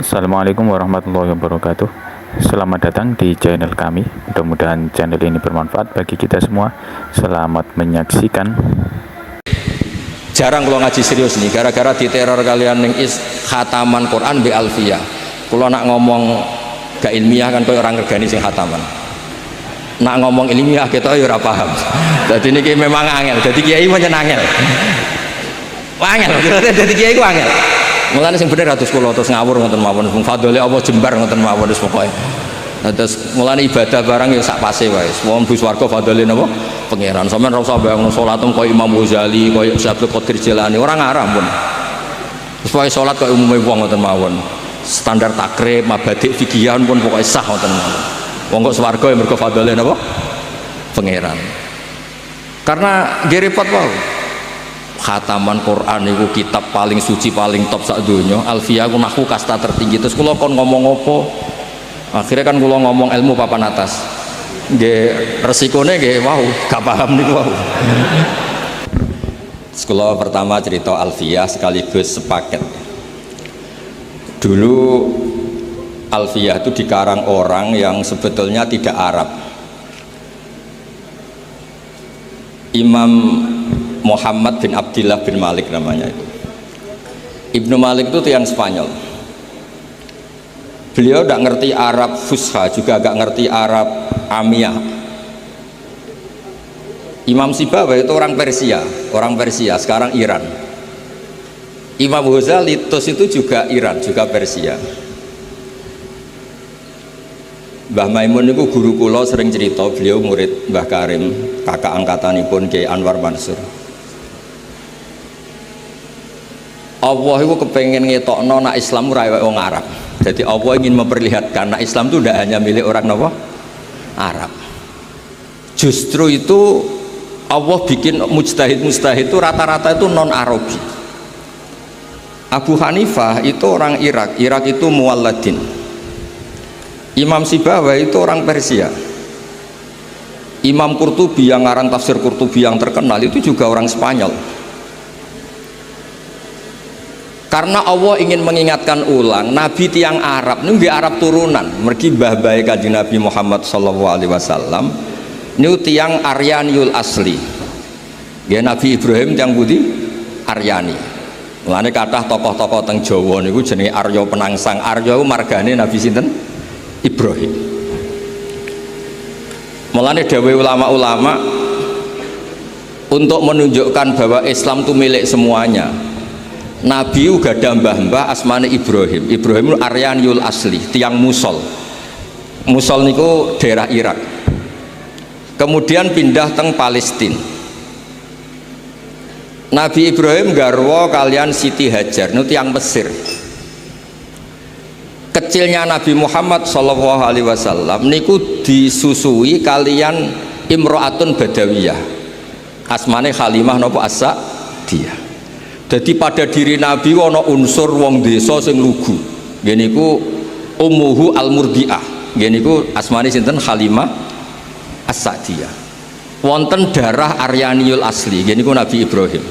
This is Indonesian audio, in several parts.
Assalamualaikum warahmatullahi wabarakatuh. Selamat datang di channel kami. Mudah-mudahan channel ini bermanfaat bagi kita semua. Selamat menyaksikan. Jarang kalau ngaji serius nih, gara-gara diteror kalian ning khataman Quran bi alfiyah. Kalau nak ngomong gak ilmiah kan koyo orang ngergani sing khataman. Nak ngomong ilmiah kita ya ora paham. Dadi niki memang angel. Dadi kiai pancen angel. Angel, dadi kiai ku angel. Mulane sing bener atus kula terus ngawur ngoten mawon, fadhole apa jembar ngoten mawon wis pokoke. Terus mulane ibadah barang ya sak pase wae. Wong bu swarga fadhole napa? Pangeran. Sampeyan ora usah bayangno salat koyo Imam Ghazali, koyo Syekh Qadir Jilani, ora ngarah pun. Terus pokoke salat koyo umume wong ngoten mawon. Standar takrib, mabadik fikihan pun pokoke sah ngoten mawon. Wong kok swarga ya mergo fadhole napa? Pangeran. Karena nggih repot wae. Khataman Quran itu kitab paling suci paling top sak donya. Alfiyah ku nahwu kasta tertinggi. Terus kula kon ngomong apa? Akhirnya kan kula ngomong ilmu papan atas. Nggih resikone nggih wow, gak paham niku wow. Kula pertama cerita Alfiyah sekaligus sepaket. Dulu Alfiyah itu dikarang orang yang sebetulnya tidak Arab. Imam Muhammad bin Abdillah bin Malik namanya itu. Ibnu Malik itu tiang Spanyol. Beliau tidak ngerti Arab Fusha, juga gak ngerti Arab Amiyah. Imam Sibawayh itu orang Persia, sekarang Iran. Imam Ghazali itu juga Iran, juga Persia. Mbah Maimun itu guru kula sering cerita, beliau murid Mbah Karim, kakak angkatanipun Kiai Anwar Mansur. Allah itu kepengen ngetokno nak Islam ora wong Arab. Jadi Allah ingin memperlihatkan nak Islam itu tidak hanya milik orang Arab. Justru itu Allah bikin mujtahid itu rata-rata itu non Arabi. Abu Hanifah itu orang Irak itu muwalladin. Imam Sibawayh itu orang Persia. Imam Qurtubi yang ngarang tafsir Qurtubi yang terkenal itu juga orang Spanyol. Karena Allah ingin mengingatkan ulang Nabi tiang Arab ini Arab turunan mergi mbah-mbahe Kanjeng Nabi Muhammad sallallahu alaihi wasallam niku tiang Aryaniul asli. Ya Nabi Ibrahim tiang budi Aryani. Mulane kathah tokoh-tokoh teng Jawa niku jenenge Arya Penangsang. Arya ku margane Nabi sinten? Ibrahim. Mulane dawuh ulama-ulama untuk menunjukkan bahwa Islam itu milik semuanya. Nabi uga ada mbah-mbah asmane Ibrahim. Ibrahim Aryaniul asli, tiang Musol. Musol niku daerah Irak. Kemudian pindah teng Palestina. Nabi Ibrahim garwa kalian Siti Hajar, niku tiang Mesir. Kecilnya Nabi Muhammad sallallahu alaihi wasallam niku disusui kalian Imro'atun Badawiyah. Asmane Halimah napa As-Sa'diyah. Jadi pada diri Nabi ana unsur wong desa sing lugu. Nggih niku ummuhu al-murdiah. Nggih niku asmane sinten? Halimah As-Sa'diyah. Wonten darah Aryaniul asli, nggih niku Nabi Ibrahim.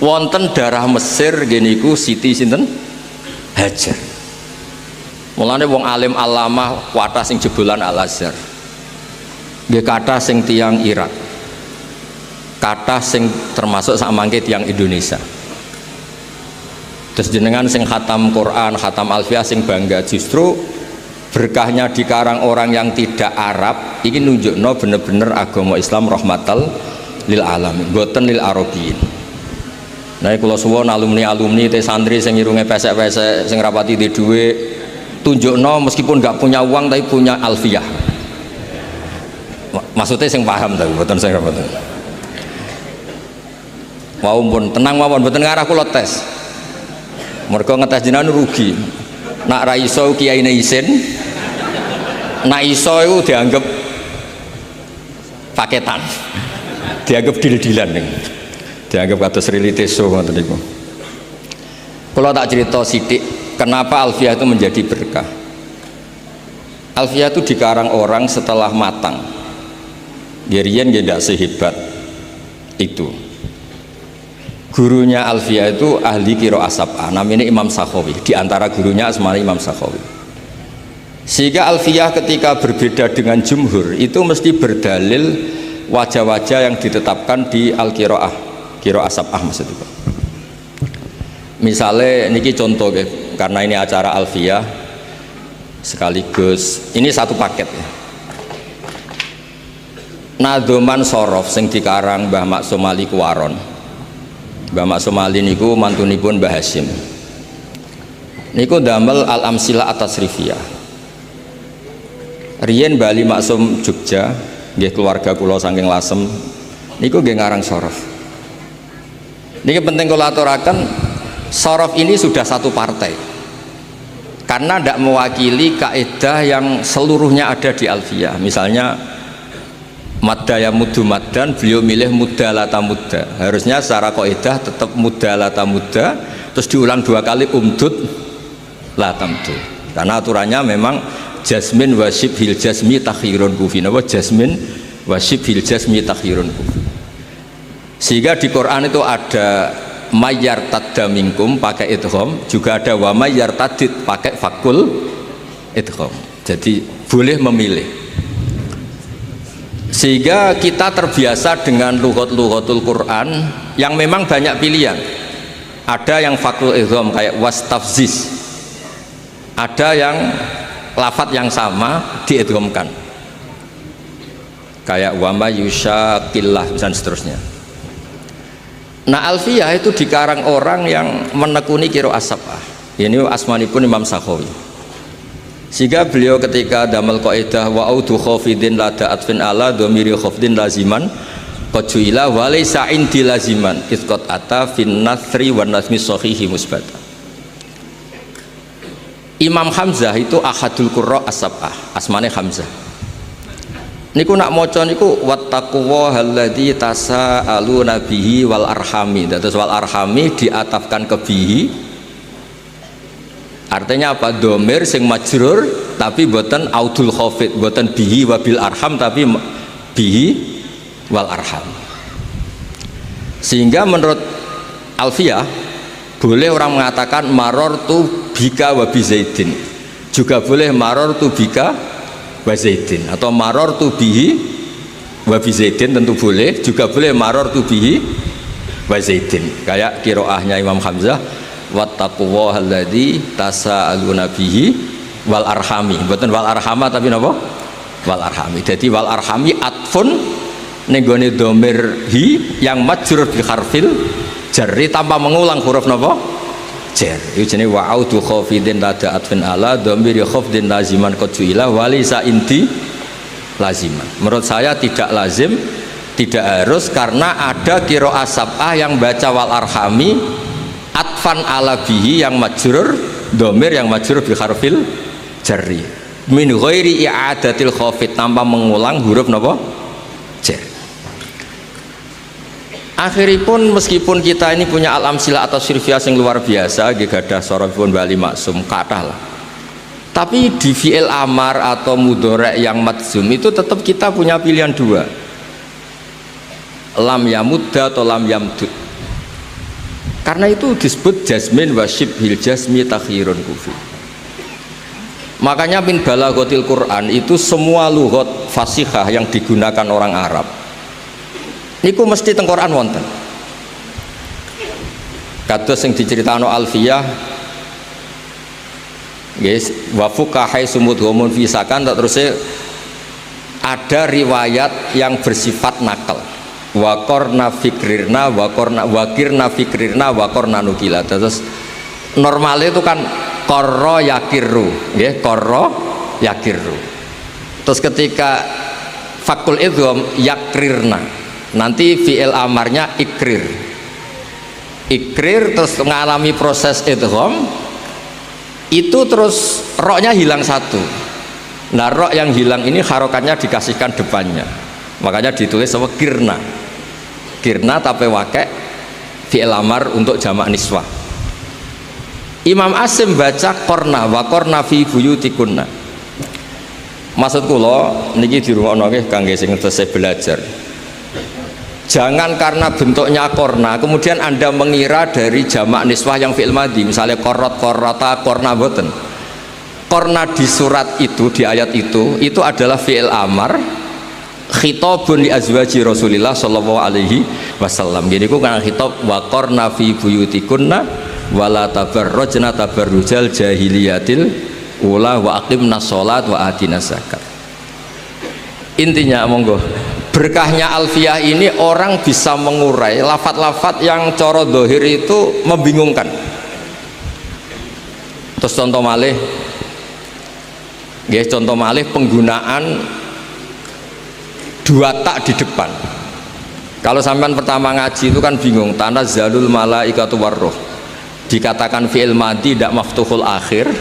Wonten darah Mesir, nggih niku Siti sinten? Hajar. Mulane wong alim alamah kuatah sing jebolan Al-Azhar. Nggih kathah sing tiyang Irak. Kata sing termasuk samangke tiang Indonesia. Terus jenengan sing khatam Quran, khatam Alfiyah sing bangga, justru berkahnya dikarang orang yang tidak Arab ini nunjukno bener-bener agama Islam rahmatal lil alamin, boten lil arabiyin. Nah kula suwun alumni te santri sing irunge pesek-pesek sing rapati di dhuwit tunjukno meskipun nggak punya uang tapi punya Alfiyah. Maksudnya sing paham tapi boten sing boten. Mau pun tenang mawon mboten ngarah kula tes. Mergo ngetes jenengan rugi. Nak ra iso kiyaine isin. Nak iso iku dianggap paketan. Dianggap dil-dilan ning. Dianggap kados riliteso ngoten niku. Kula tak cerita sithik kenapa Alfiyah itu menjadi berkah. Alfiyah itu dikarang orang setelah matang. Riyen nggih ndak sehebat itu. gurunya Alfiyah itu ahli qiraah sab'ah, namanya Imam Sakhawi, di antara gurunya asmanya Imam Sakhawi. Sehingga Alfiyah ketika berbeda dengan jumhur itu mesti berdalil wajah-wajah yang ditetapkan di al-qiraah, qiraah sab'ah maksudnya. Misalnya niki contoh karena ini acara Alfiyah sekaligus ini satu paket ya. Nadoman Sorof sing dikarang Mbah Maksum Ali Kuwaron. Mbah Maksum Ali niku mantunipun Mbah Hasyim. Niku damel al-amsilah at-tasrifiyah. Riyen Bali Maksum Jogja, nggih keluarga kula saking Lasem, niku nggih ngarang Sorof. Niki penting kula aturaken, Sorof ini sudah satu partai. Karena tidak mewakili kaidah yang seluruhnya ada di Alfiyah. Misalnya madda ya muddu maddan, beliau milih mudda lata mudda. Harusnya secara kaidah tetap mudda lata mudda, terus diulang dua kali umdud lata muddu. Karena aturannya memang jasmin wasib hil jasmi takhirun kufi. Napa jasmin wasib hil jasmi takhirun kufi. Sehingga di Quran itu ada mayyar tadda minkum pakai idgham, juga ada wa mayyar tadid pakai fakul idgham. Jadi boleh memilih. Sehingga kita terbiasa dengan lughatul Quran yang memang banyak pilihan. Ada yang fakul idgham kayak wastafziz, ada yang lafadz yang sama diidghamkan kayak wama yusyaqillah dan seterusnya. Nah Alfiyah itu dikarang orang yang menekuni qiraah sab'ah. Ini asmanipun Imam Sakhawi. Sehingga beliau ketika damel kaidah wa audu khafidin lada atfin ala dhamiri khafdin laziman qajuila wa laysa indi laziman isqat ata fin nasri wan nazmi sahihi musbata. Imam Hamzah itu ahadul qurra as-sab'ah, asmane Hamzah. Niku nak maca niku wattaquwa alladzi tasaaluna bihi wal arhami. Terus wal arhami diatafkan ke bihi. Artinya apa? Domir sing majrur tapi boten audul khafid, boten bihi wabil arham tapi bihi wal arham. Sehingga menurut Alfiyah boleh orang mengatakan marortu bika wa bizaidin, juga boleh marortu bika wa zaidin, atau marortu bihi wa bizaidin tentu boleh, juga boleh marortu bihi wa zaidin. Kayak qiraahnya Imam Hamzah wattaqullaha alladzi tasaaluna bihi wal arhami, mboten wal arhama tapi napa wal arhami. Jadi wal arhami atfun ning gone dhamir hi yang majrur bi harfil jarri tanpa mengulang huruf napa jar. Iku jenenge wa audu khafidin lada atfin ala dhamir khafdin laziman qajuila walisa inti laziman. Menurut saya tidak lazim, tidak harus, karena ada qiraah sab'ah yang baca wal arhami atfan ala bihi yang majrur dhamir yang majrur bi harfil jarri min ghairi i'adatil khafid, tanpa mengulang huruf napa jar. Akhiripun meskipun kita ini punya al-amsilah atau sirfiyah yang luar biasa, gadah sorofipun Bali Maksum kathah lah, tapi di fi'il amar atau mudhari' yang madzum itu tetap kita punya pilihan dua, lam yamudda atau lam yamdud. Karena itu disebut jasmin wa syibhil jasmi takhirun kufi. Makanya min balaghatil Quran itu semua lughat fasihah yang digunakan orang Arab niku mesti teng Quran wonten. Kados sing diceritakno Alfiyah guys, wa fuqahai sumudhumun fi sakan, terus ada riwayat yang bersifat nakal. Wa qarna fikrirna wa qarna wakirna fikrirna wa qarna nukila. Terus normalnya itu kan qarra yakirru, nggih, qarra yakirru. Terus ketika fakul idgham yakrirna, nanti fi'il amarnya ikrir, terus mengalami proses idgham itu, terus roknya hilang satu. Nah rok yang hilang ini harokatnya dikasihkan depannya, makanya ditulis sama kirna tapi wakai fi'il amar untuk jamak niswah. Imam Asim baca korna wa korna fi buyutikunna. Maksud kula niki dirungokno nggih kangge sing tesih belajar. Jangan karena bentuknya korna kemudian Anda mengira dari jamak niswah yang fi'il madhi, misalnya korot, korota, korna, boten. Korna di surat itu, di ayat itu adalah fi'il amar khitabun li azwaji Rasulillah sallallahu alaihi wasallam. Jadi ku kan khitab wa qarna fi buyutikunna wala tabarrajna tabarrujal jahiliyatil ula wa aqimna sholat wa atina zakat. Intinya monggo berkahnya alfiyah ini orang bisa mengurai lafat-lafat yang coro dohir itu membingungkan. Terus contoh malih, guys, contoh malih penggunaan dua tak di depan. Kalau sampean pertama ngaji itu kan bingung, tanazzalul malaikatu warruh, dikatakan fi'il madhi tidak maftuhul akhir,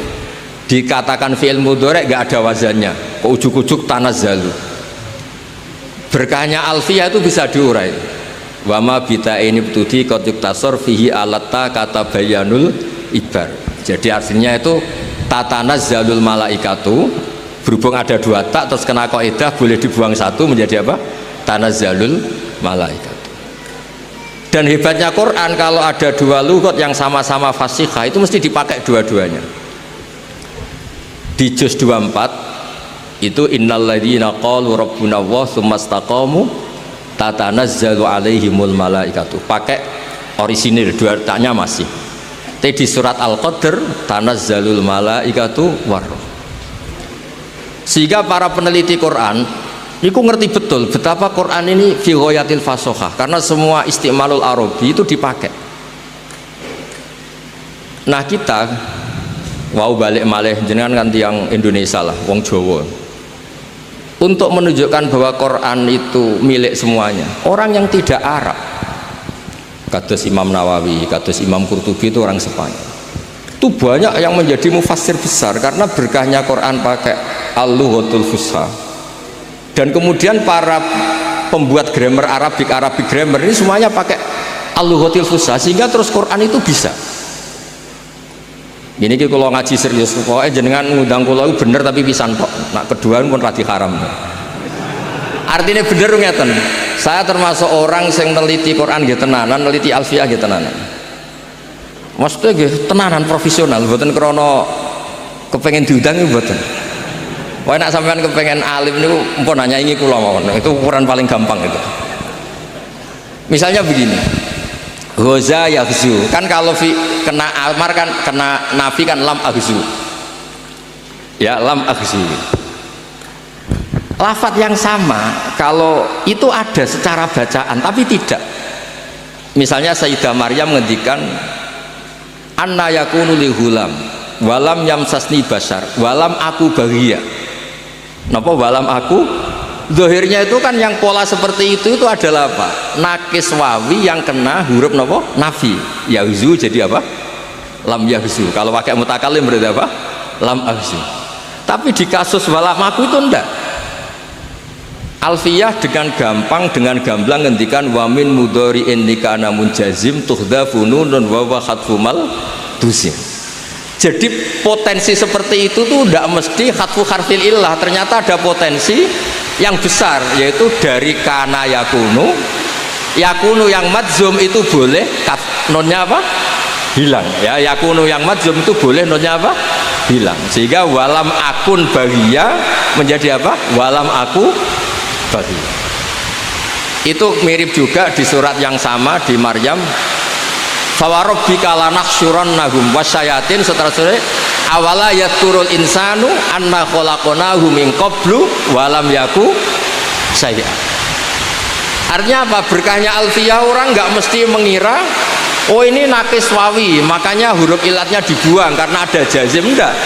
dikatakan fi'il mudhari gak ada wazannya, kok ujuk-ujuk tanazzalu. Berkahnya alfiyah itu bisa diurai. Wama bita ini betudi kotik tasor fihi alatta kata bayanul ibar. Jadi artinya itu tatanazzalul malaikatu, berhubung ada dua tak terus kena kaidah boleh dibuang satu menjadi apa? Tanazzalul malaikatu. Dan hebatnya Quran kalau ada dua lughat yang sama-sama fasihah itu mesti dipakai dua-duanya. Di juz 24 itu innalladzina qalu rabbuna Allah tsumastaqamu tatanazzalu alaihimul malaikatu, pakai orisinil dua taknya masih. Tapi di surat Al-Qadr tanazzalul malaikatu warruh. Sehingga para peneliti Quran itu ngerti betul betapa Quran ini fi ghayatil fasohah, karena semua istimalul arabi itu dipakai. Nah kita wow balik malih jenengan kan tiang Indonesia lah, wong Jawa, untuk menunjukkan bahwa Quran itu milik semuanya. Orang yang tidak Arab, kados Imam Nawawi, kados Imam Qurtubi itu orang Spanyol, itu banyak yang menjadi mufassir besar karena berkahnya Quran pakai al-lughatul fusha. Dan kemudian para pembuat grammar Arabic grammar ini semuanya pakai al-lughatul fusha, sehingga terus Quran itu bisa. Ini kalau ngaji serius, pokoknya jenengan ngundang kula bener tapi pisan tok. Nak kedua pun radi haram. Artinya bener ngeten. Saya termasuk orang yang neliti Quran nggih tenanan, neliti alfiyah nggih tenanan. Maksudnya nggih tenanan profesional, mboten krana kepengen diundang mboten. Wae nak sampean kepengen alim niku mpun nyanyi kula mawon. Itu ukuran paling gampang itu. Misalnya begini. Ghoza yaghzu, kan kalau kena amar kan kena nafi kan lam aghzu. Ya, lam aghzu. Lafat yang sama kalau itu ada secara bacaan tapi tidak. Misalnya Sayyidah Maryam ngendikan anna yakunu li ghulam walam yamsasni basar walam aku baghia. Napa walam aku? Zahirnya itu kan yang pola seperti itu adalah apa? Nakis wawi yang kena huruf napa? Nafi. Yahzu jadi apa? Lam yahzu. Kalau pakai mutakalim berarti apa? Lam ahzu. Tapi di kasus walam aku itu enggak. Alfiyah dengan gampang, dengan gamblang ngendikan wamin mudhari'in nikana munjazim tuhdhafu nunun wa wa khatfumal dusim. Jadi potensi seperti itu tuh enggak mesti khatfu harfil illah. Ternyata ada potensi yang besar, yaitu dari kana yakunu yang madzum itu boleh nonnya apa? Hilang ya. Yakunu yang madzum itu boleh nonnya apa? Hilang, sehingga walam akun baghia menjadi apa? Walam aku baghia. Itu mirip juga di surat yang sama di Maryam, fawarabbika lanakhsyurannahum wasyayatin, seterusnya awala yaturul insanu anna khalaqnahu min qablu walam yaku sayya. Artinya apa? Berkahnya alfiyah orang nggak mesti mengira oh ini nakis wawi makanya huruf ilatnya dibuang karena ada jazim, enggak.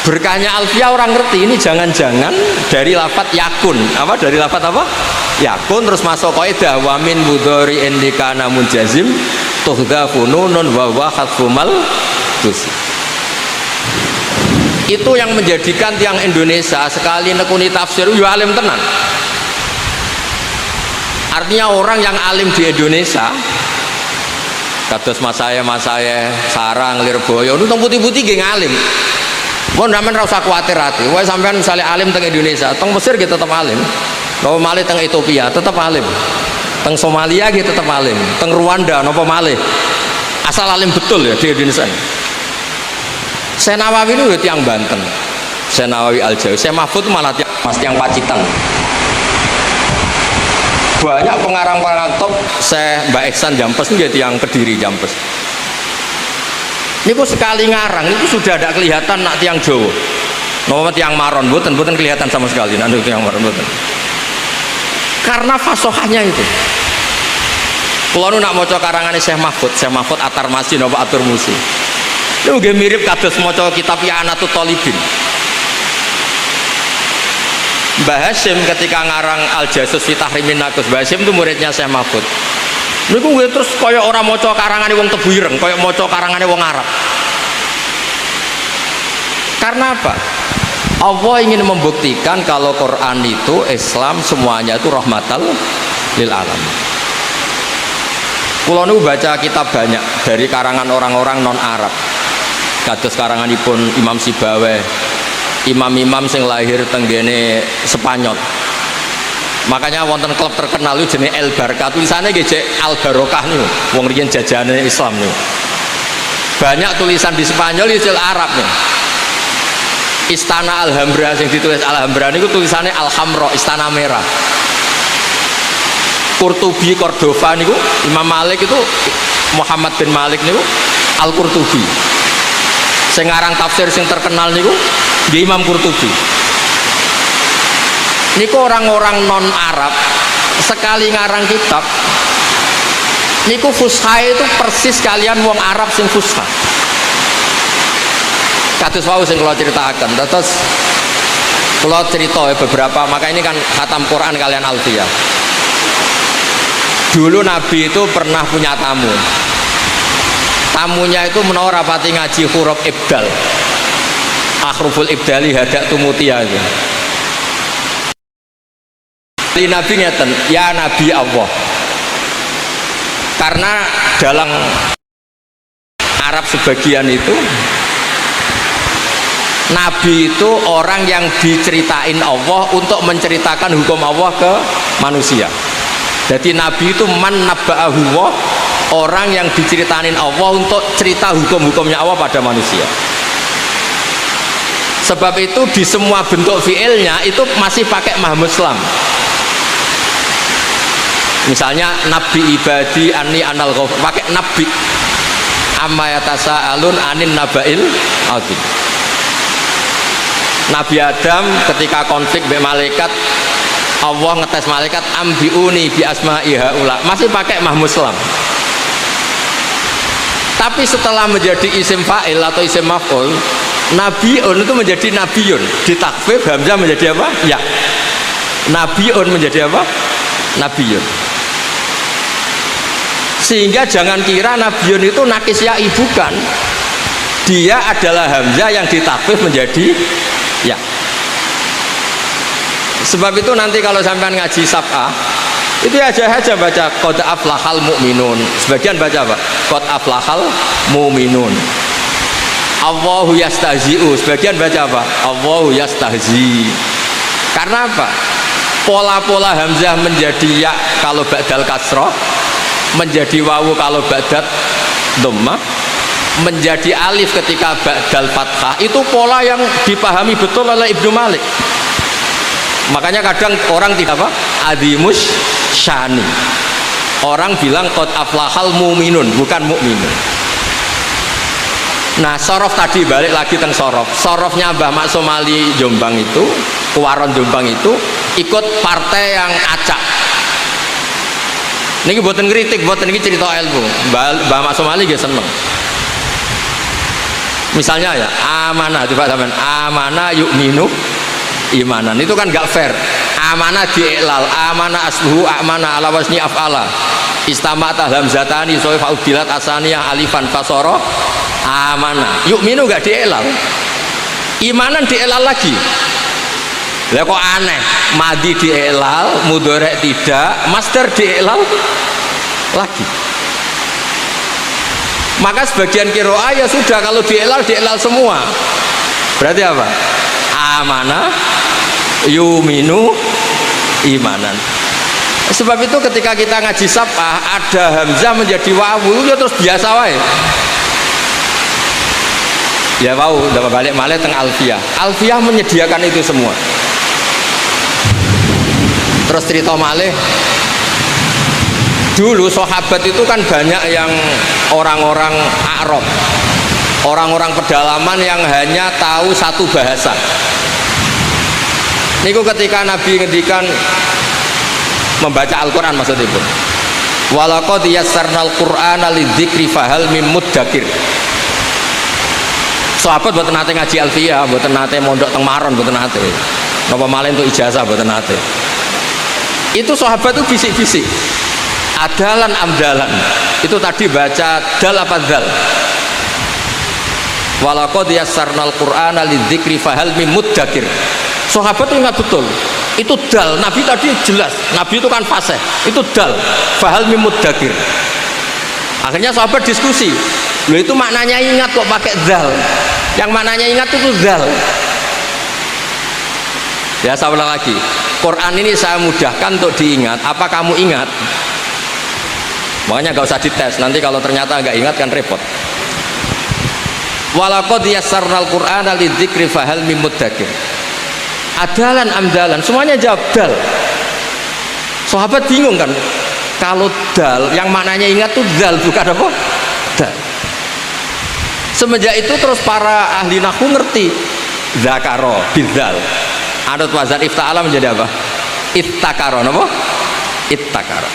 Berkahnya alfiyah orang ngerti ini jangan-jangan dari lafat yakun, apa dari lafat apa? Yakun, terus masuk kaidah wa min mudhari indikana munjazim tuhdhafu nunun wa wa khatfumal dusim. Itu yang menjadikan tiang Indonesia sekali nekuni tafsir yo alim tenan. Artinya orang yang alim di Indonesia kados mas saya Sarang Lirboyo itu putih-putih nggih ngalim. Mun sampean ora usah kuwatir ati. Wae sampean misalnya alim teng Indonesia, teng Mesir gitu tetep alim. Kalau malih teng Ethiopia tetep alim. teng Somalia gitu tetap alim, teng Rwanda nopo malih asal alim betul ya di Indonesia. Syekh Nawawi ini tiang Banten, Syekh Nawawi Al-Jawi, Syekh Mahfud malah tiang Pacitan. Banyak pengarang-pengarang top, Syekh Mbak Ihsan Jampes ini tiang Kediri Jampes. Ini kok sekali ngarang, itu sudah ada kelihatan nak tiang Jawa. Nomor tiang Maron, buatan kelihatan sama sekali. Nanti tiang Maron buatan. Karena fasohahnya itu. Kalau nak mau karangan Syekh Mahfud Atar Masih, nopo Atur Musi. Itu juga mirip kados mau kitab I'anatul Thalibin. Mbah Hasyim ketika ngarang Al-Jasus fi Tahrimin Nakus, Mbah Hasyim itu muridnya Syekh Mahfud. Niku gue terus kaya orang maca karangane wong Tebu Ireng, kaya maca karangane wong Arab. Karena apa? Allah ingin membuktikan kalau Quran itu Islam semuanya itu rahmatal lil alamin. Kula niku baca kitab banyak dari karangan orang-orang non Arab. Kados karanganipun Imam Sibawayh, imam-imam sing lahir tenggene Spanyol. Makanya wonten klub terkenal itu jenis El Barca, tulisannya gede Al Barokah nih, wong riyen jajane Islam nih. Banyak tulisan di Spanyol itu Arab nih. Istana Alhambra yang ditulis Alhambra niku tulisannya Alhamra, Istana Merah. Qurtubi Cordova niku Imam Malik itu Muhammad bin Malik niku Al-Qurtubi. Sing ngarang tafsir sing terkenal niku nggih Imam Qurtubi. Niku orang-orang non Arab sekali ngarang kitab niku fusha itu persis kalian wong Arab sing fusha. Kados wau sing kula critakaken. Terus kula cerita beberapa, maka ini kan khatam Quran kalian Alfiyah. Dulu Nabi itu pernah punya tamu. Tamunya itu menawa rapati ngaji huruf ibdal. Akhruful ibdali hadak tumutia itu. Nabi ngeten, ya Nabi Allah. Karena dalam Arab sebagian itu Nabi itu orang yang diceritain Allah untuk menceritakan hukum Allah ke manusia. Jadi Nabi itu man nabba'ahu Allah, orang yang diceritain Allah untuk cerita hukum-hukumnya Allah pada manusia. Sebab itu di semua bentuk fiilnya itu masih pakai mahmuslam. Misalnya Nabi ibadi anni anal ghafur, pakai Nabi. Amma yatasaalun anin nabail azim. Nabi Adam ketika konflik be malaikat, Allah ngetes malaikat ambiuni bi asma'i haula, masih pakai mahmuslam. Tapi setelah menjadi isim fa'il atau isim maf'ul, nabiun itu menjadi nabiyun, ditakfif hamzah menjadi apa? Ya. Nabiun menjadi apa? Nabiyun. Sehingga jangan kira nabiyun itu nakis ya'i, bukan. Dia adalah hamzah yang ditakfif menjadi ya. Sebab itu nanti kalau sampean ngaji sab'ah itu aja baca qad aflahal mu'minun. Sebagian baca apa? Qad aflahal mu'minun. Allahu yastahzi'u. Sebagian baca apa? Allahu yastahzi. Karena apa? Pola-pola hamzah menjadi ya kalau ba'dal kasrah, menjadi wawu kalau ba'dal dhammah, menjadi alif ketika ba'dal fathah, itu pola yang dipahami betul oleh Ibnu Malik. Makanya kadang orang tidak apa? Adimus syani. Orang bilang qad aflahal mu'minun, bukan mu'minun. Nah, sorof tadi balik lagi teng sorof. Sorofnya Mbah Mak Somali Jombang itu, Kuwaron Jombang itu ikut partai yang acak. Niki buatan kritik, buatan ini cerita ilmu. Mbah Mak Somali dia seneng. Misalnya ya, amanah coba sampean, amanah yu'minu imanan, itu kan gak fair. Amanah diiklal, amanah asluhu amanah ala wasni af'ala. Istamata hamzatani soif faudilat asaniyah alifan fasoro amanah. Yu'minu gak diiklal. Imanan diiklal lagi. Lah kok aneh, madi diiklal, mudhari tidak, masdar diiklal lagi. Maka sebagian qiraah ya sudah, kalau diiklal semua. Berarti apa? Amanah yuminu imanan. Sebab itu ketika kita ngaji sabah ada hamzah menjadi wawu ya terus biasa wae. Ya wawu udah balik malih teng alfiyah. Alfiyah menyediakan itu semua. Terus cerita malih, dulu sahabat itu kan banyak yang orang-orang Arab, orang-orang pedalaman yang hanya tahu satu bahasa. Niku ketika Nabi ngendikan membaca Al-Quran maksudnya pun, walaqad yassarnal Qur'ana lidzikri fahal mim muddakir. Sahabat mboten nate ngaji alfiyah, mboten nate mondok teng Maron, mboten nate. Napa malih untuk ijazah mboten nate. Itu sahabat itu bisik-bisik. Adalan amdalan. Itu tadi baca dal apa dal? Walaqad yassarnal Qur'ana lidzikri fahal mim muddakir. Sahabat itu ingat betul. Itu dal, Nabi tadi jelas, Nabi itu kan fasih, itu dal, fahal mim muddakir. Akhirnya sahabat diskusi, loh itu maknanya ingat kok pakai dal, yang maknanya ingat itu dal. Ya saya ulang lagi, Quran ini saya mudahkan untuk diingat, apa kamu ingat? Makanya gak usah dites, nanti kalau ternyata gak ingat kan repot. Walaqad yassarnal Qur'ana lidzikri fahal mim muddakir. Adalan amdalan, semuanya jawab dal. Sahabat bingung kan, kalau dal yang maknanya ingat tuh dal, bukan apa? Dal. Semenjak itu terus para ahli nahwu ngerti zakaro bidzal. Adot wazan ifta'ala menjadi apa? Ittakaro, apa? Ittakaro.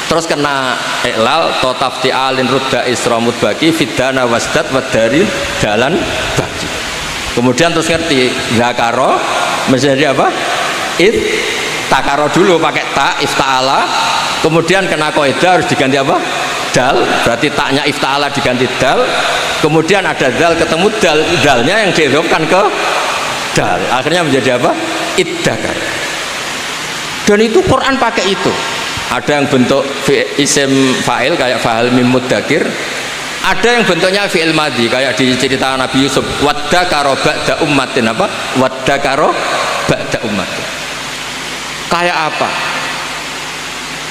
Terus kena iklal totafti alin rudda isramud baki fidana wasdat wadari dalan baki. Kemudian terus ngerti zakaro menjadi apa? Takaro dulu pakai ta ifta'ala, kemudian kena kaidah harus diganti apa? Dal, berarti taknya ifta'ala diganti dal, kemudian ada dal ketemu dal, dalnya yang diidhofkan ke dal, akhirnya menjadi apa? Iddakar. Dan itu Quran pakai itu. Ada yang bentuk isim fa'il kayak fa'al mim muddakir, ada yang bentuknya fi'il madhi kayak di cerita Nabi Yusuf, waddakaro ba'da ummatin, apa? Waddakaro ba'da ummatin. Kayak apa?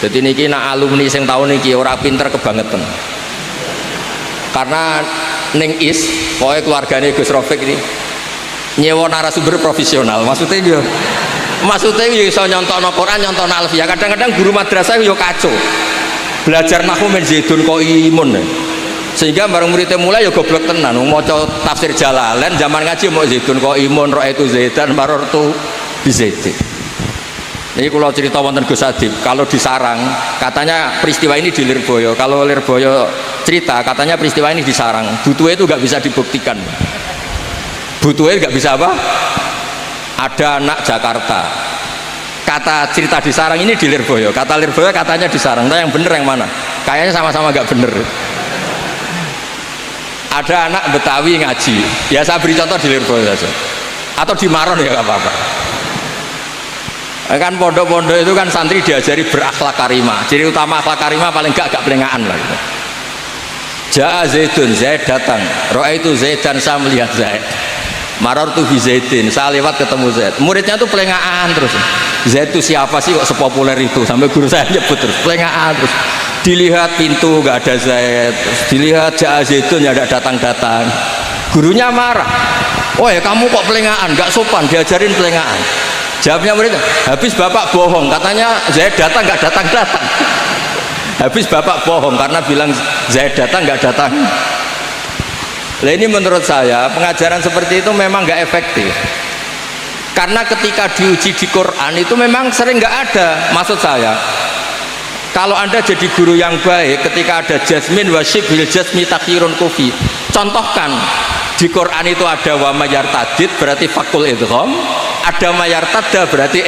Jadi niki nak alumni sing tahun niki ora pinter kebangetan. Karena ning is, pokoknya keluarganya Gus Rofik ini nyewa narasumber profesional. Maksudnya yo iso nyontokno Quran, nyontokno alfiyah. Kadang-kadang guru madrasah yo kacau. Belajar nahwu men Zaidun kok imun. Sehingga bareng muridnya mulai ya goblok tenan, maca tafsir Jalalain zaman ngaji mau Zaidun kok imun roh itu Zaidan marartu bi Zaidin. Ini kalau cerita wonten Gus Adib, kalau di Sarang katanya peristiwa ini di Lirboyo, kalau Lirboyo cerita katanya peristiwa ini di Sarang, butuhnya itu nggak bisa dibuktikan, butuhnya nggak bisa apa? Ada anak Jakarta, kata cerita di Sarang ini di Lirboyo, kata Lirboyo katanya di Sarang, nah yang bener yang mana? Kayaknya sama-sama nggak bener. Ada anak Betawi ngaji, ya saya beri contoh di Lirboyo saja, atau di Maron ya nggak apa-apa. Kan pondok-pondok itu kan santri diajari berakhlak karimah. Ciri utama akhlak karimah paling gak pelengahan lah gitu. Ja'a Zaidun, Zaid datang. Ra'aitu Zaidan, saya melihat Zaid. Marartu bi Zaidin, saya lewat ketemu Zaid. Muridnya tuh pelengahan terus. Zaid itu siapa sih kok sepopuler itu? Sampai guru saya nyebut terus pelengahan terus. Dilihat pintu gak ada Zaid, terus dilihat Ja'a Zaidun ya ada datang-datang. Gurunya marah. Oh ya kamu kok pelengahan, gak sopan, diajarin pelengahan. Jawabnya murid, habis bapak bohong, katanya Zaid datang nggak datang-datang. Habis bapak bohong karena bilang Zaid datang nggak datang. Nah ini menurut saya pengajaran seperti itu memang nggak efektif. Karena ketika diuji di Quran itu memang sering nggak ada. Maksud saya, kalau anda jadi guru yang baik, ketika ada jasmin wasyib bil jasmi takhirun kufi, contohkan di Quran itu ada wa mayartadid berarti fakul idgham, ada mayartada berarti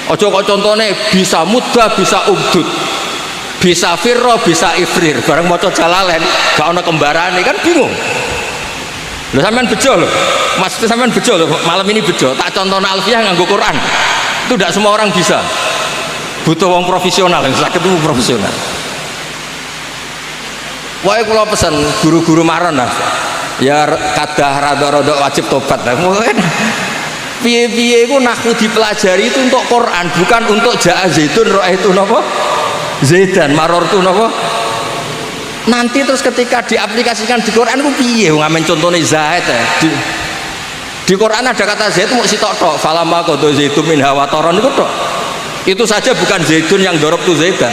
ojo kok contohnya bisa mudah bisa ubdud bisa firro bisa ifrir bareng maca Jalalain gak ada kembarane kan bingung lho sampean bejo lho maksudnya sampean bejo lho malam ini bejo tak contohnya alfiyah nganggo Quran itu tidak semua orang bisa butuh wong profesional yang saya ketemu profesional. Wah kalau pesan guru-guru Maron lah ya kadah rada-rada wajib tobat lah piye-piye iku nahwu dipelajari itu untuk Quran, bukan untuk ja'a zaidun ra'aitu napa zaidan marartu napa. Nanti terus ketika diaplikasikan di Quran ku piye ngamen contone zaid ya. Di Quran ada kata zaid mau sitok tok, falama qad zaidun min hawa taron itu tok. Itu saja bukan zaidun yang dorob tu zaidan.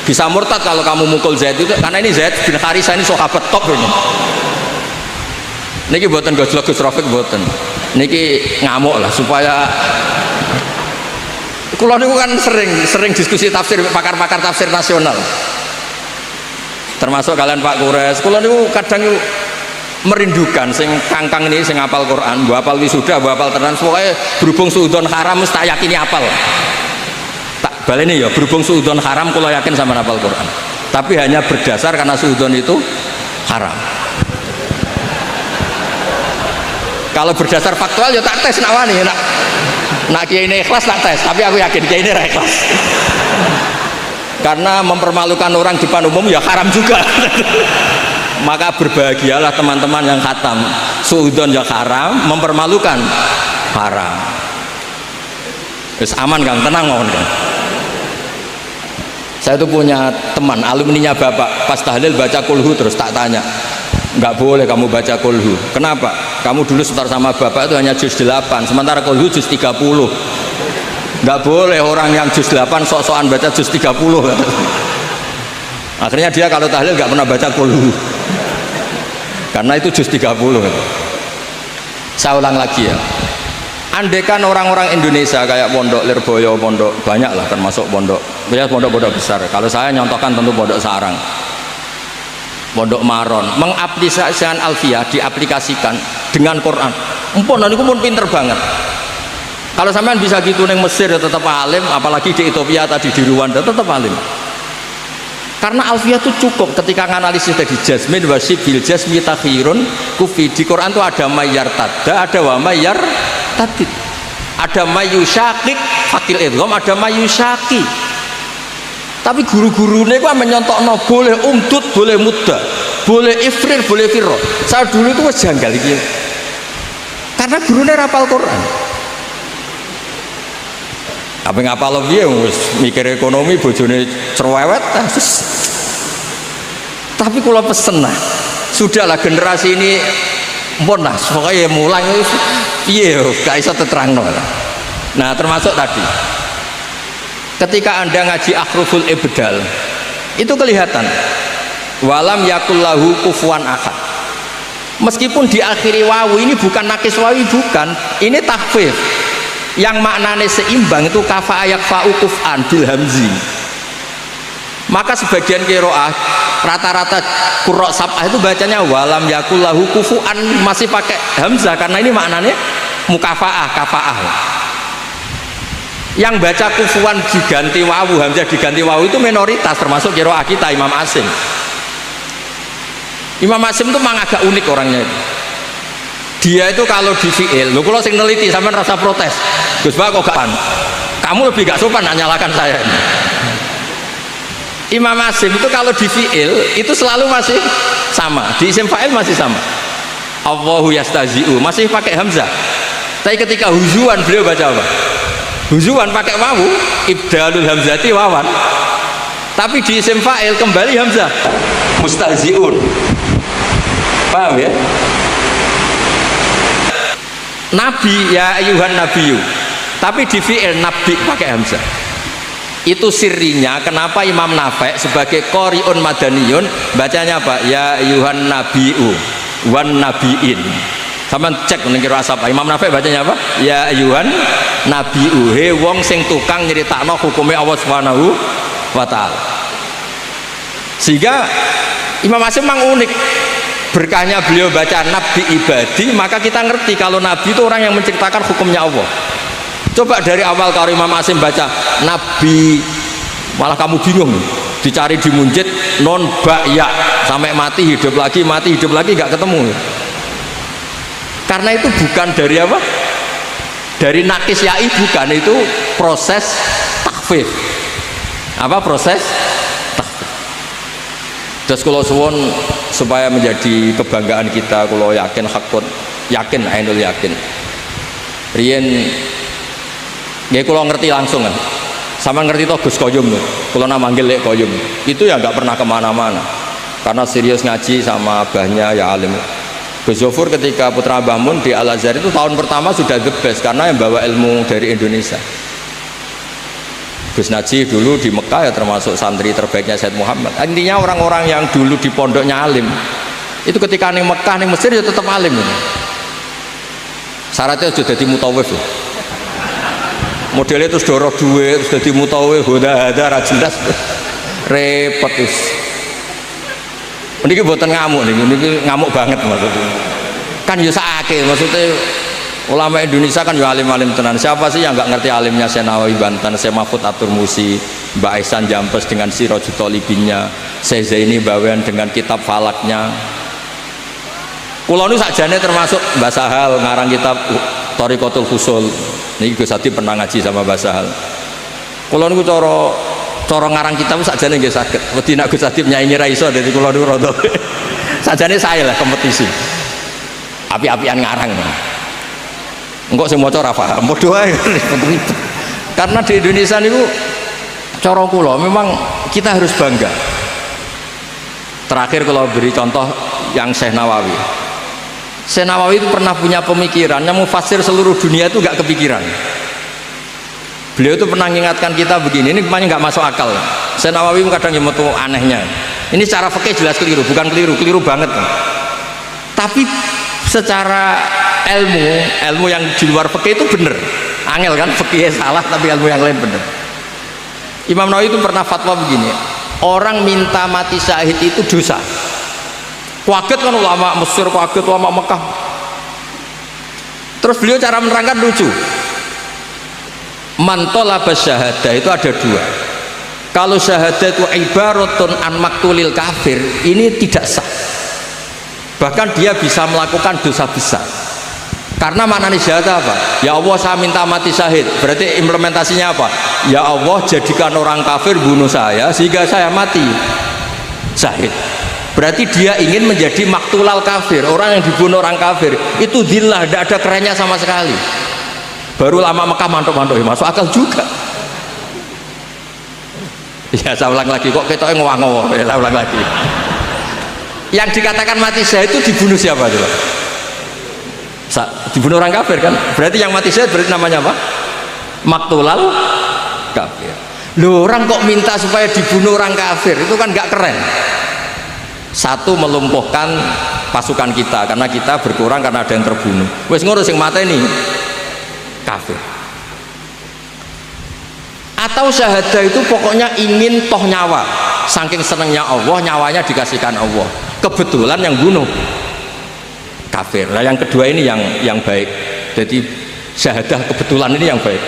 Bisa murtad kalau kamu mukul Zaid itu, karena ini Zaid bin Harisah ini sahabat top ini. Niki buatan Gus Rafiq buatan. Niki ngamuk lah supaya. Kulo niku kan sering diskusi tafsir pakar-pakar tafsir nasional. Termasuk kalian Pak Kures. Kulo niku kadang merindukan sing kangkang ini sing hafal Quran, mbok hafal wisuda, mbok hafal tenan, pokoke berhubung suudon haram mesti tak yakini hafal. Baleni ya berhubung suudon haram kalau yakin sama hafal Quran, tapi hanya berdasar karena suudon itu haram. Kalau berdasar faktual ya tak tes nawani nak kiai ini ikhlas tak tes, tapi aku yakin kiai ini ra ikhlas karena mempermalukan orang di depan umum ya haram juga. Maka berbahagialah teman-teman yang khatam suudon ya haram, mempermalukan haram. Terus aman Kang, tenang mohon Kang. Saya tuh punya teman alumninya bapak, pas tahlil baca kulhu, terus tak tanya, nggak boleh kamu baca kulhu, kenapa? Kamu dulu setar sama bapak itu hanya juz 8, sementara kulhu juz 30. Nggak boleh orang yang juz 8 sok-sokan baca juz 30. Akhirnya dia kalau tahlil nggak pernah baca kulhu karena itu juz 30. Saya ulang lagi ya, andaikan orang-orang Indonesia kayak Pondok Lirboyo, pondok banyak lah termasuk pondok besar, kalau saya nyontohkan tentu Pondok Sarang, Pondok Maron, mengaplikasikan Alfiyah, diaplikasikan dengan Quran, empun niku pun pinter banget. Kalau sampean bisa gitu neng Mesir ya tetap alim, apalagi di Ethiopia tadi di Rwanda tetap alim. Karena Alfiyah itu cukup ketika nganalisis tadi jazmin wasib bil jazmi takhirun kufi. Di Quran itu ada mayyar tada, ada wa mayyar tadid, ada mayyusyakik fakil idgham, ada mayyusyaki. Tapi guru-gurunya itu menyontokno boleh umdud, boleh mudah, boleh ifrir, boleh firro. Saya dulu itu janggal gitu karena gurunya rapal Quran. Apa ngapal piye wis mikir ekonomi bojone cerewet. Tapi kalau pesen lah, sudahlah generasi ini mpun lah, pokoknya mulai piye gak iso terangno. Nah, termasuk tadi ketika Anda ngaji akhruful ibdal itu kelihatan walam yakullahu kufuwan ahad. Meskipun diakhiri wawu, ini bukan nakis wawi, bukan, ini takhfif yang maknanya seimbang, itu kafa ayak fa'u kuf'an bil hamzi. Maka sebagian qiraah rata-rata qurra sab'ah itu bacanya walam yakullahu kufu'an, masih pakai hamzah karena ini maknanya mukafaah, kafaah. Yang baca kufuan diganti wawu, hamzah diganti wawu itu minoritas, termasuk qiraah kita Imam Asim. Imam Asim itu memang agak unik orangnya itu. Dia itu kalau di fi'il, lu kalau sing neliti sampean rasa protes, Gus Pak kok gak pan? Kamu lebih gak sopan nak nyalakan saya ini. Imam Asim itu kalau di fi'il itu selalu masih sama, di isim fa'il masih sama. Allahu yastazi'u masih pakai hamzah. Tapi ketika huzuan beliau baca apa? Huzuan pakai wawu, ibdalul hamzati wawan. Tapi di isim fa'il kembali hamzah. Mustahzi'un. Paham ya? Nabi ya ayuhan nabiyu, tapi di fi'il nabi pakai hamzah. Itu sirinya kenapa Imam Nafi' sebagai qori'un madaniyun bacanya apa? Ya ayuhan nabiyu wan nabiin. Sama cek menengkir asap. Imam Nafi' bacanya apa? Ya ayuhan nabiyu, he wong sing tukang nyeritakno hukumnya Allah Subhanahu wa ta'ala. Sehingga Imam Asim memang unik, berkahnya beliau baca nabi ibadi, maka kita ngerti kalau nabi itu orang yang menceritakan hukumnya Allah. Coba dari awal kalau Imam Asim baca nabi, malah kamu bingung, dicari di munjid non ba'ya sampai mati hidup lagi nggak ketemu. Karena itu bukan dari apa? Dari nakis ya'i, bukan, itu proses takhfif. Apa proses takhfif? Terus kalau suwon supaya menjadi kebanggaan kita, kalau yakin hakun, yakin ainul yakin, Riyen nggih kula ngerti langsung kan. Sama ngerti toh Gus Koyum tuh. Kula nak manggil Lek Koyum. Itu ya nggak pernah kemana-mana. Karena serius ngaji sama abahnya ya alim. Gus Zofur ketika putra Mbah Mun di Al Azhar itu tahun pertama sudah the best karena yang bawa ilmu dari Indonesia. Gus Najih dulu di Mekah ya termasuk santri terbaiknya Said Muhammad. Intinya orang-orang yang dulu di pondoknya alim itu ketika ning Mekah ning Mesir ya tetap alim. Syaratnya sudah jadi mutawif. Modelnya terus doroh duit terus jadi mutawif, ada jelas repot wis. Niki mboten ngamuk niki ngamuk banget maksudnya. Kan ya sakake maksudnya ulama Indonesia kan ya alim-alim tenan. Siapa sih yang nggak ngerti alimnya Syekh Nawawi Banten, Syekh Mahfud At-Turmusi, Mbak Aisan Jampes dengan Sirajul Talibinnya, Syekh Zaini Bawean dengan kitab falaknya. Kula nu sakjane termasuk Mbah Sahal ngarang kitab Thariqatul Fusul. Niki Gus Hadi pernah ngaji sama Mbah Sahal. Kula niku cara ngarang kitab sakjane nggih saged. Wedi nek Gus Hadi nyaingi ra iso dadi kula niku rada. Sakjane saya lah kompetisi. Api-apian ngarang. Engkau sing maca ora paham, padha wae. Karena di Indonesia niku cara kula memang kita harus bangga. Terakhir kalau beri contoh yang Syekh Nawawi. Syekh Nawawi itu pernah punya pemikiran yang mufasir seluruh dunia itu nggak kepikiran. Beliau itu pernah mengingatkan kita begini, ini kemana nggak masuk akal. Syekh Nawawi kadang yang mau anehnya. Ini secara fikih jelas keliru, bukan keliru banget. Tapi secara ilmu yang di luar fikih itu benar. Angel kan, fikihnya salah tapi ilmu yang lain benar. Imam Nawawi itu pernah fatwa begini, orang minta mati syahid itu dosa. Kaget kan ulama Mesir, kaget ulama Mekah. Terus beliau cara menerangkan lucu. Man talaba syahadah itu ada dua. Kalau syahadah itu ibaratun an maktulil kafir, ini tidak sah. Bahkan dia bisa melakukan dosa besar. Karena maknanya syahadah apa? Ya Allah saya minta mati syahid. Berarti implementasinya apa? Ya Allah jadikan orang kafir bunuh saya sehingga saya mati syahid. Berarti dia ingin menjadi maktulal kafir, orang yang dibunuh orang kafir. Itu zillah, tidak ada kerennya sama sekali. Baru lama Mekah mantuk-mantuk, masuk akal juga. Ya saya ulang lagi, kok kita ngowah-ngowah, ya ulang lagi. Yang dikatakan mati syahid itu dibunuh siapa coba? Dibunuh orang kafir kan? Berarti yang mati syahid berarti namanya apa? Maktulal kafir. Loh, orang kok minta supaya dibunuh orang kafir, itu kan nggak keren. Satu, melumpuhkan pasukan kita karena kita berkurang karena ada yang terbunuh. Wes ngurus yang mata ini kafir. Atau syahadah itu pokoknya ingin toh nyawa, saking senengnya Allah nyawanya dikasihkan Allah. Kebetulan yang bunuh kafir. Nah yang kedua ini yang baik. Jadi syahadah kebetulan ini yang baik.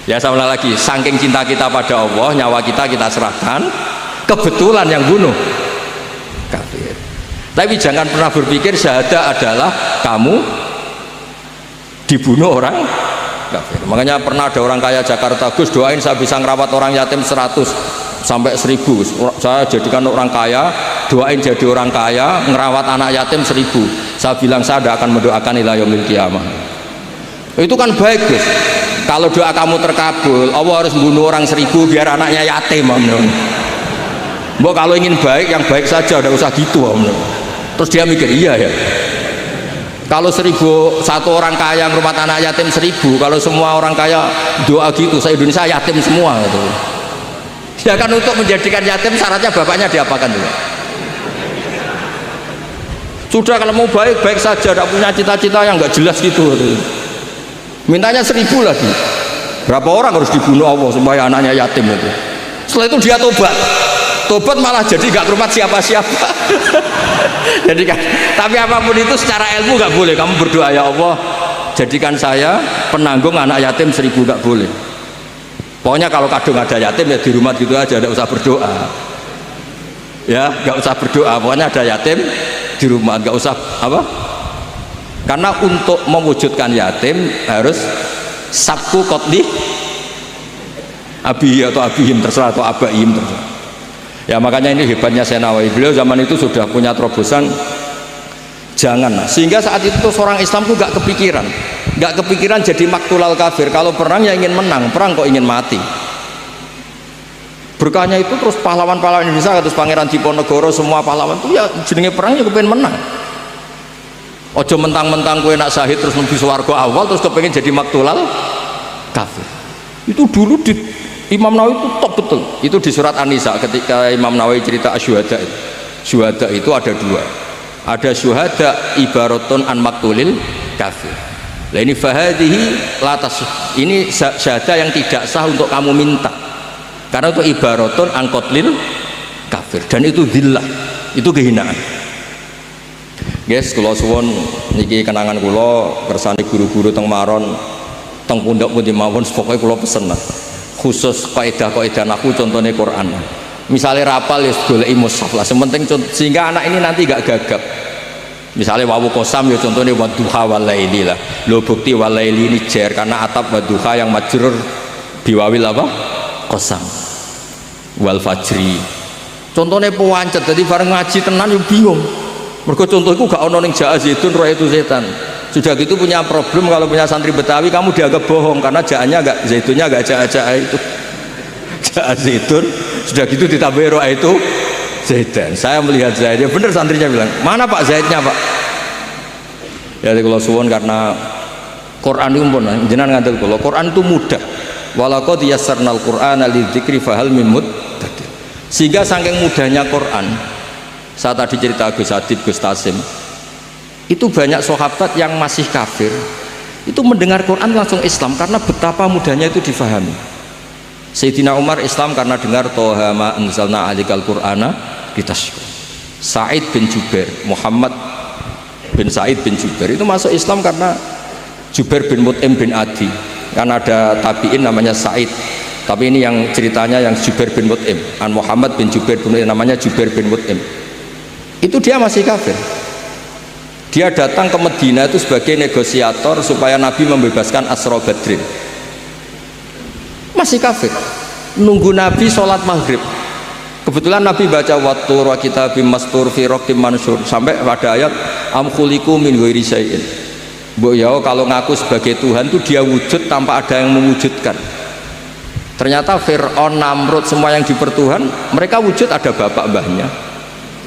Ya sama lagi, saking cinta kita pada Allah, nyawa kita serahkan. Kebetulan yang bunuh kafir. Tapi jangan pernah berpikir syahadah adalah kamu dibunuh orang kafir. Makanya pernah ada orang kaya Jakarta, Gus doain saya bisa ngerawat orang yatim 100 sampai 1000. Saya jadikan orang kaya, doain jadi orang kaya, ngerawat anak yatim 1000. Saya bilang saya tidak akan mendoakan ila yaumil qiyamah. Itu kan baik Gus. Kalau doa kamu terkabul, Allah harus bunuh orang 1000 biar anaknya yatim. Mbok kalau ingin baik, yang baik saja, tidak usah gitu. Terus dia mikir, iya ya. Kalau 1.000 satu orang kaya ngerumat anak yatim 1000, kalau semua orang kaya doa gitu, saya Indonesia yatim semua gitu. Ya kan untuk menjadikan yatim syaratnya bapaknya diapakan juga. Sudah kalau mau baik, baik saja, tidak punya cita-cita yang nggak jelas gitu. Mintanya 1000 lagi. Berapa orang harus dibunuh Allah supaya anaknya yatim itu. Setelah itu dia tobat malah jadi nggak kerumat siapa-siapa. Jadi kan, tapi apapun itu secara ilmu nggak boleh. Kamu berdoa ya Allah jadikan saya penanggung anak yatim 1000, nggak boleh. Pokoknya kalau kadung ada yatim ya di rumah gitu aja, nggak usah berdoa. Ya nggak usah berdoa. Pokoknya ada yatim di rumah, nggak usah apa? Karena untuk mewujudkan yatim harus sabku qotli abi atau abihim terserah atau abaihim terserah. Ya makanya ini hebatnya Syekh Nawawi. Beliau zaman itu sudah punya terobosan jangan. Sehingga saat itu seorang Islam tuh gak kepikiran. nggak kepikiran jadi maktulal kafir. Kalau perang ya ingin menang, perang kok ingin mati. Berkahnya itu terus pahlawan-pahlawan Indonesia, terus Pangeran Diponegoro, semua pahlawan itu ya jenenge perang ya kepengen menang. Ojo mentang-mentang kue nak syahid terus mlebu swarga awal terus kepengen jadi maktulal kafir. Itu dulu di Imam Nawawi itu top betul. Itu di surat An-Nisa ketika Imam Nawawi cerita asyuhada. Syuhada itu ada dua. Ada syuhada ibaratun an maktulil kafir. Nah ini fahadihi latas, ini syahada yang tidak sah untuk kamu minta. Karena itu ibaratun an qatlil kafir dan itu dhillah, itu kehinaan. Guys, kula suwun niki kenangan kula kersane guru-guru teng Maron, teng pondok pundi mawon pokoke kula pesen khusus kaidah-kaidah nahwu contohnya Quran. Misalnya rapal ya goleki mushaf lah, sementing sehingga anak ini nanti gak gagap. Misalnya wawu kosam ya contohnya wadduha walaili lah. Lo bukti walaili ini jar karena atap wadduha yang majrur biwawil apa? Kosam. Wal fajri. Contohnya pewancet, jadi bareng ngaji tenan yo bingung. Mergo contohku gak ono ning jaa zaitun roh itu setan. Sudah gitu punya problem kalau punya santri Betawi kamu dianggap bohong karena jaannya enggak zaitunnya enggak jaa itu. Jaa zaitun sudah gitu ditambah roh itu zaitan. Saya melihat Zaid, ya bener santrinya bilang, "Mana Pak Zaidnya, Pak?" Ya kalau suwon karena Quran itu pun jenengan ngandel kula, Quran itu mudah. Walaqad yassarnal Qur'ana lidzikri fahal mim muddakir. Sehingga saking mudahnya Quran, saya tadi cerita Gus Adib, Gus Tasim, itu banyak sahabat yang masih kafir itu mendengar Quran langsung Islam karena betapa mudahnya itu difahami. Sayyidina Umar Islam karena dengar Toha ma anzalna alikal Qur'ana litashqa. Sa'id bin Jubair, Muhammad bin Sa'id bin Jubair itu masuk Islam karena Jubair bin Mut'im bin Adi. Karena ada tabi'in namanya Sa'id. Tapi ini yang ceritanya yang Jubair bin Mut'im. An Muhammad bin Jubair bin Mut'im, namanya Jubair bin Mut'im. Itu dia masih kafir. Dia datang ke Medina itu sebagai negosiator supaya Nabi membebaskan Asra Badrin. Masih kafir, nunggu Nabi sholat maghrib. Kebetulan Nabi baca wattur wa kitabim mastur fi raqim mansur sampai pada ayat am khuliqu min ghairi syai'in. Mbok ya kalau ngaku sebagai Tuhan itu dia wujud tanpa ada yang mewujudkan. Ternyata Fir'aun, Namrud, semua yang dipertuhan mereka wujud ada bapak mbahnya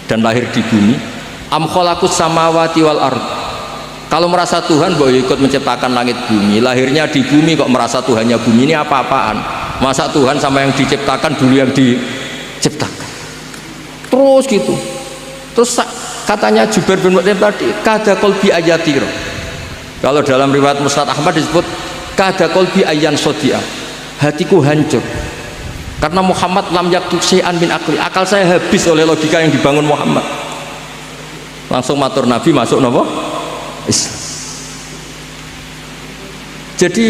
dan lahir di bumi. Am khalaqus samawati wal ard. Kalau merasa Tuhan bahwa ikut menciptakan langit bumi, lahirnya di bumi kok merasa Tuhannya bumi, ini apa-apaan? Masa Tuhan sama yang diciptakan dulu yang diciptakan? Terus gitu. Terus katanya Jubair bin Mut'im tadi, kada qalbi ayatiro. Kalau dalam riwayat Musnad Ahmad disebut kada qalbi ayyan sodia. Hatiku hancur. Karena Muhammad lam yaktu syai'an min akli. Akal saya habis oleh logika yang dibangun Muhammad. Langsung matur Nabi masuk napa? Islam. Jadi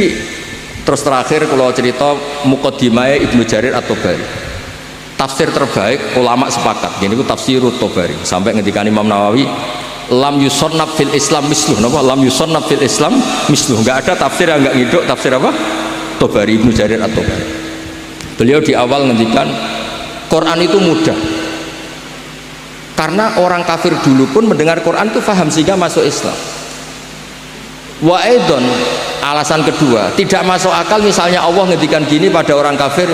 terus terakhir kalau cerita Muqaddimah Ibnu Jarir At-Tabari, tafsir terbaik ulama sepakat ini itu tafsirut Tabari sampai ngendikan Imam Nawawi lam yusannaf fil Islam misluh. Napa lam yusannaf fil Islam misluh, enggak ada tafsir yang enggak ngiduk tafsir apa? Tabari, Ibnu Jarir At-Tabari. Beliau di awal ngendikan Quran itu mudah karena orang kafir dulu pun mendengar Quran itu paham sehingga masuk Islam. Wa aidon, alasan kedua, tidak masuk akal misalnya Allah ngendikan gini pada orang kafir,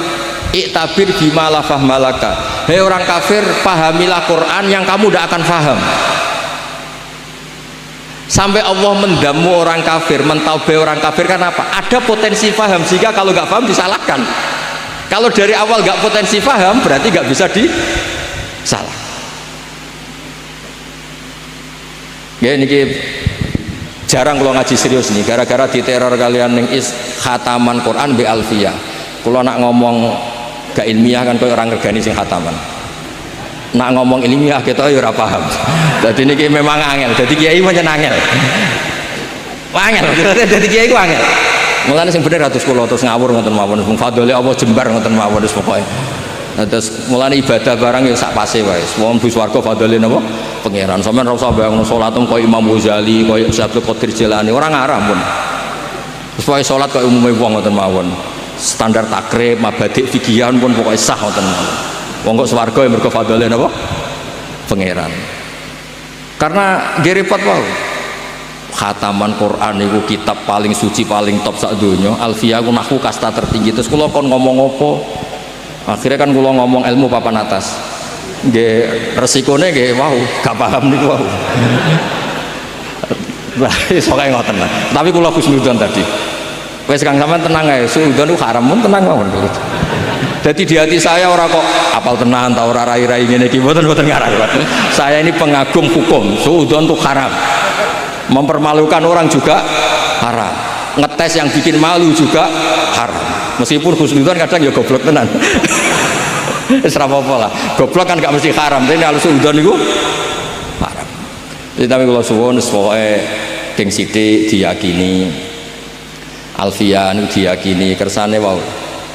iktabir bima la fahmalaka. Hei orang kafir, pahamilah Quran yang kamu tidak akan paham. Sampai Allah mendamu orang kafir, mentaubai orang kafir karena apa? Ada potensi paham sehingga kalau nggak paham disalahkan. Kalau dari awal nggak potensi paham berarti nggak bisa disalah. Ya ini jarang kalau ngaji serius nih gara-gara diteror kalian yang khataman Quran be alfiyah. Kalau nak ngomong gak ilmiah kan kayak orang regani sing khataman. Nak ngomong ilmiah kita ya ora paham. Jadi ini memang angel. Jadi kiai pancen angel. Angel. Jadi kiai ku angel. Mulane sing bener atus kula terus ngawur ngoten mawon. Wong fadhole Allah jembar ngoten mawon wis pokoke. Terus mulane ibadah barang ya sak pase wae. Wong bus warga fadhole napa? Pangeran. Sampeyan ora usah bayangno salat kaya Imam Ghazali, kaya Syaikhul Qadir Jilani, ora ngarah pun. Terus wae salat kaya umume wong ngoten mawon. Standar takrib, mabadik fikihan pun pokoke sah ngoten mawon. Wong kok swarga ya mergo fadhole napa? Pangeran. Karena nggih repot wae. khataman Quran itu kitab paling suci paling top sak donya. Alfiyah ku nahwu kasta tertinggi. Terus kula kon ngomong apa? Akhirnya kan kula ngomong ilmu papan atas. Nggih resikone nggih wau gak paham niku wau. Lah iso kae ngoten lah. Tapi kula husnudzon tadi. Wis Kang sampean tenang ae, suudzon ku haram mun tenang mawon. Jadi di hati saya orang kok apal tenan ta ora rai-rai ngene iki mboten ngarang. Saya ini pengagum hukum. Suudzon itu haram. Mempermalukan orang juga haram. Ngetes yang bikin malu juga haram. Meskipun husnudzon kadang ya goblok tenan. Wis ora apa-apa lah. Goblok kan gak mesti haram. Tapi kalau suudzon niku haram. Jadi tapi kalau suwun pokoke geng sithik diyakini Alfiyah niku diyakini kersane wau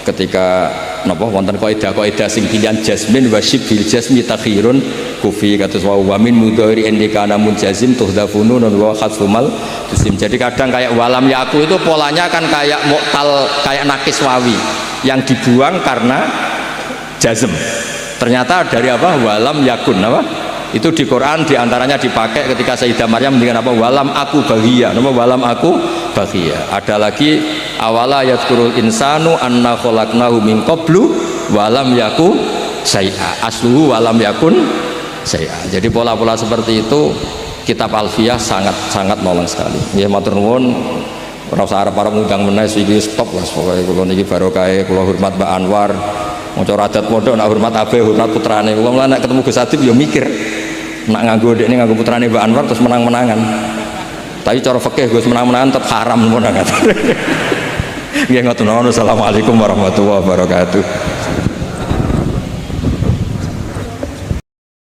ketika napa wonten kaidah sing pilihan jasmin wa syibhil jasmi takhirun kufi kados wa min mudhari indika namun jazim tuhdafunun wa khatfumal jisim. Jadi kadang kayak walam yaku itu polanya kan kayak mu'tal, kayak nakis wawi yang dibuang karena jazm. Ternyata dari apa? Walam yakun apa? Itu di Quran diantaranya dipakai ketika Sayyidah Maryam dengan apa? Walam aku bahagia. Nama walam aku bahagia. Ada lagi awala yadkurul insanu anna khalaqnahu min qablu walam yakun syai'a. Asluhu walam yakun syai'a. Jadi pola-pola seperti itu kitab Alfiyah sangat nolong sekali. Ya matur nuwun. Ora usah arep ngundang menes iki stop lah pokoke kula niki barokah kula hormat Mbak Anwar. Maca adat pondok nak hormat abe hormat putrane. Kula mulane nek ketemu Gus Adib ya mikir nak nganggo dekne nganggo putrane Mbak Anwar terus menang-menangan. Tapi cara fikih Gus menang-menangan tetap haram ngono kan. Nggih ngoten. Assalamualaikum warahmatullahi wabarakatuh.